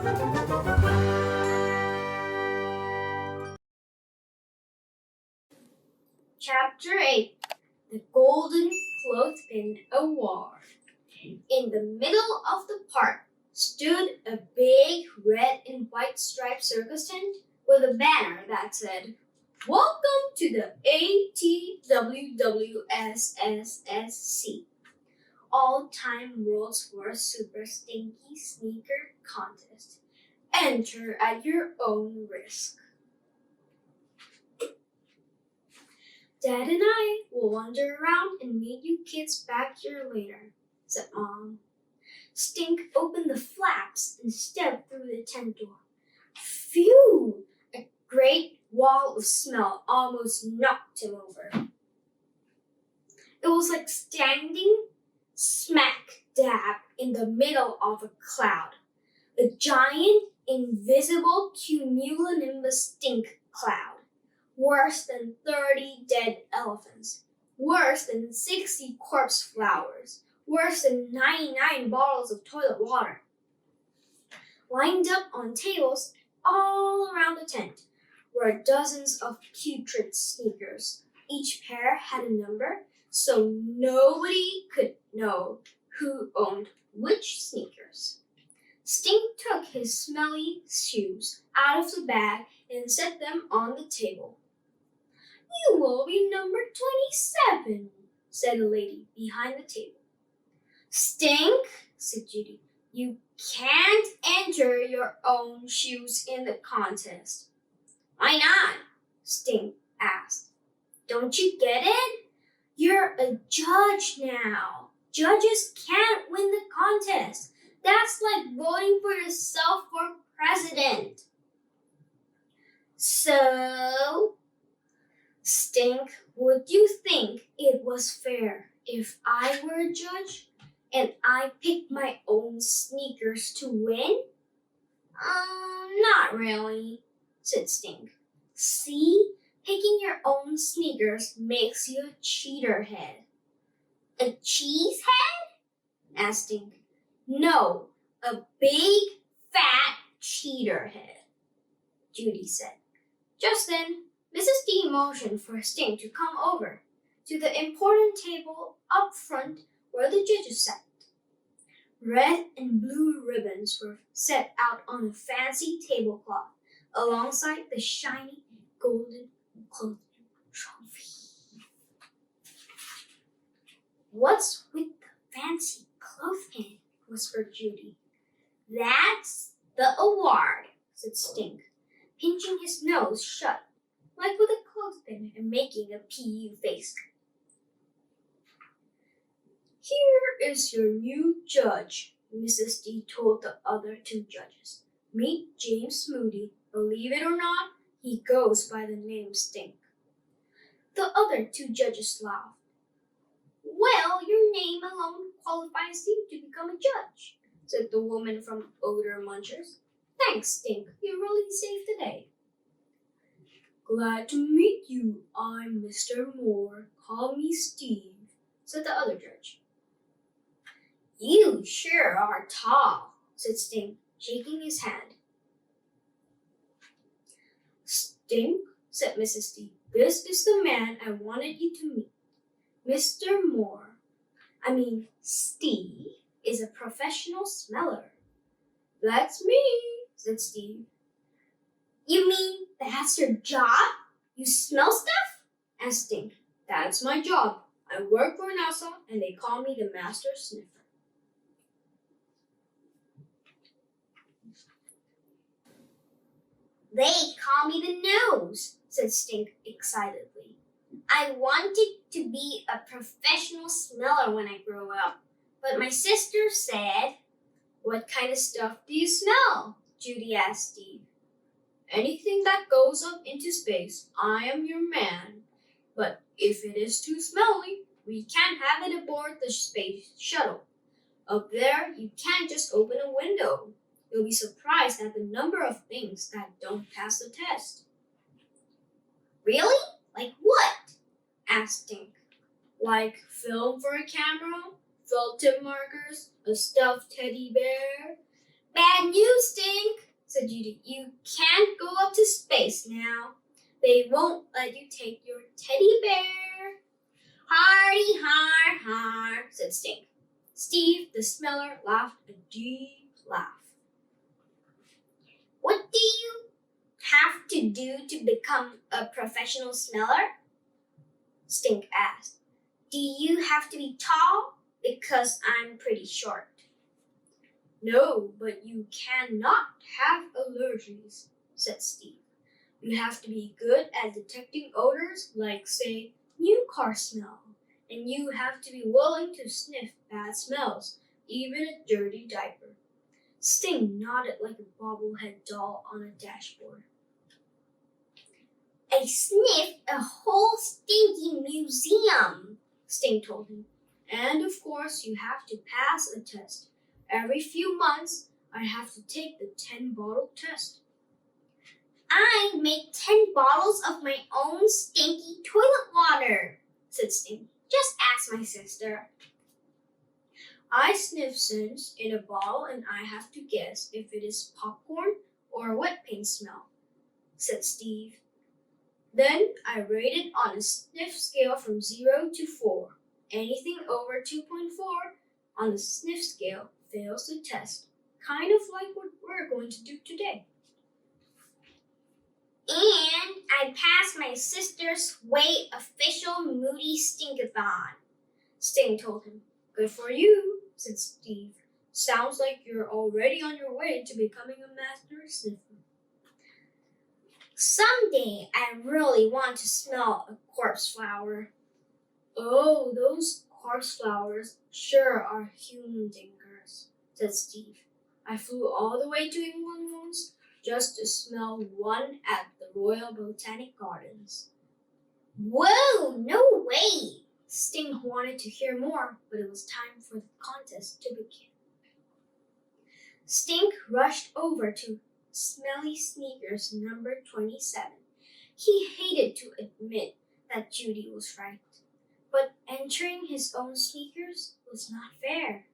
Chapter 8. The Golden Clothespin Award. In the middle of the park stood a big red and white striped circus tent with a banner that said, "Welcome to the ATWWSSSC, All-Time World's Worst Super-Stinky Sneaker Contest. Enter at your own risk." "Dad and I will wander around and meet you kids back here later," said Mom. Stink opened the flaps and stepped through the tent door. Phew! A great wall of smell almost knocked him over. It was like standing smack dab in the middle of a cloud. A giant, invisible cumulonimbus stink cloud. Worse than 30 dead elephants. Worse than 60 corpse flowers. Worse than 99 bottles of toilet water. Lined up on tables all around the tent were dozens of putrid sneakers. Each pair had a number, so nobody could know who owned which sneakers. Stink took his smelly shoes out of the bag and set them on the table. "You will be number 27, said a lady behind the table. "Stink," said Judy, "you can't enter your own shoes in the contest." "Why not?" Stink asked. "Don't you get it? You're a judge now. Judges can't win the contest. That's like voting for yourself for president." "So, Stink, would you think it was fair if I were a judge and I picked my own sneakers to win?" Not really," said Stink. "See, picking your own sneakers makes you a cheater head." "A cheese head?" asked Stink. "No, a big, fat cheater head," Judy said. Just then, Mrs. D motioned for Stink to come over to the important table up front where the judges sat. Red and blue ribbons were set out on a fancy tablecloth alongside the shiny golden clothespin trophy. "What's with the fancy clothespin?" whispered Judy. "That's the award," said Stink, pinching his nose shut, like with a clothespin, and making a PU face. "Here is your new judge," Mrs. D told the other two judges. "Meet James Moody. Believe it or not, he goes by the name Stink." The other two judges laughed. "Well, your name alone qualifies you to become a judge," said the woman from Odor Munchers. "Thanks, Stink. You really saved the day." "Glad to meet you. I'm Mr. Moore. Call me Steve," said the other judge. "You sure are tall," said Stink, shaking his hand. "Stink," said Mrs. D, "this is the man I wanted you to meet. Mr. Moore, Steve, is a professional smeller." "That's me," said Steve. "You mean that's your job? You smell stuff?" asked Stink. "That's my job. I work for NASA and they call me the Master Sniffer." "They call me the Nose," said Stink excitedly. "I wanted to be a professional smeller when I grow up, but my sister said..." "What kind of stuff do you smell?" Judy asked Steve. "Anything that goes up into space. I am your man. But if it is too smelly, we can't have it aboard the space shuttle. Up there, you can't just open a window. You'll be surprised at the number of things that don't pass the test." "Really? Like what?" asked Stink. "Like film for a camera, felt tip markers, a stuffed teddy bear." "Bad news, Stink," Judy. You can't go up to space now. They won't let you take your teddy bear. Hardy har har, said Stink. Steve, the smeller, laughed a deep laugh. What do you have to do to become a professional smeller? Stink asked. Do you have to be tall? Because I'm pretty short. No, but you cannot have allergies, said Steve. You have to be good at detecting odors like, say, new car smell. And you have to be willing to sniff bad smells, even a dirty diaper. Sting nodded like a bobblehead doll on a dashboard. I sniffed a whole stinky museum, Sting told him. And of course, you have to pass a test. Every few months, I have to take the 10-bottle test. I make 10 bottles of my own stinky toilet water, said Sting. Just ask my sister. I sniff scents in a bottle and I have to guess if it is popcorn or wet paint smell, said Steve. Then I rate it on a sniff scale from 0 to 4. Anything over 2.4 on the sniff scale fails the test, kind of like what we're going to do today. And I passed my sister's way official Moody Stinkathon, Sting told him. Good for you, said Steve. Sounds like you're already on your way to becoming a master sniffer. Someday I really want to smell a corpse flower. Oh, those corpse flowers sure are humdingers, said Steve. I flew all the way to England once just to smell one at the Royal Botanic Gardens. Whoa, no way! Sting wanted to hear more, but it was time for the contest to begin. Stink rushed over to Smelly Sneakers number 27. He hated to admit that Judy was right, but entering his own sneakers was not fair.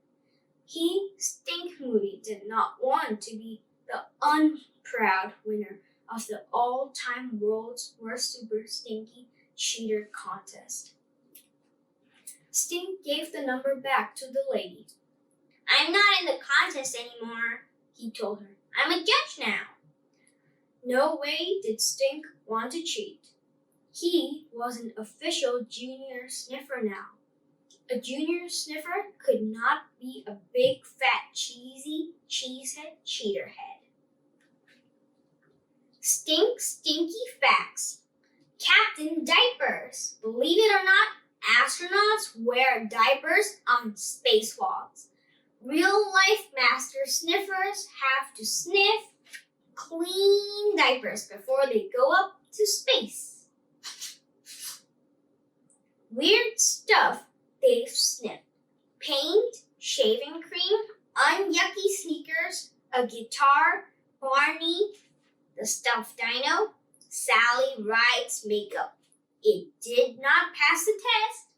He, Stink Moody, did not want to be the unproud winner of the all-time world's worst Super-Stinky cheater contest. Stink gave the number back to the lady. I'm not in the contest anymore, he told her. I'm a judge now. No way did Stink want to cheat. He was an official junior sniffer now. A junior sniffer could not be a big, fat, cheesy, cheesehead cheaterhead. Stink Stinky Facts. Captain Diapers. Believe it or not, astronauts wear diapers on spacewalks. Real-life master sniffers have to sniff clean diapers before they go up to space. Weird stuff they've sniffed. Paint, shaving cream, unyucky sneakers, a guitar, Barney, the stuffed dino, Sally Ride's makeup. It did not pass the test.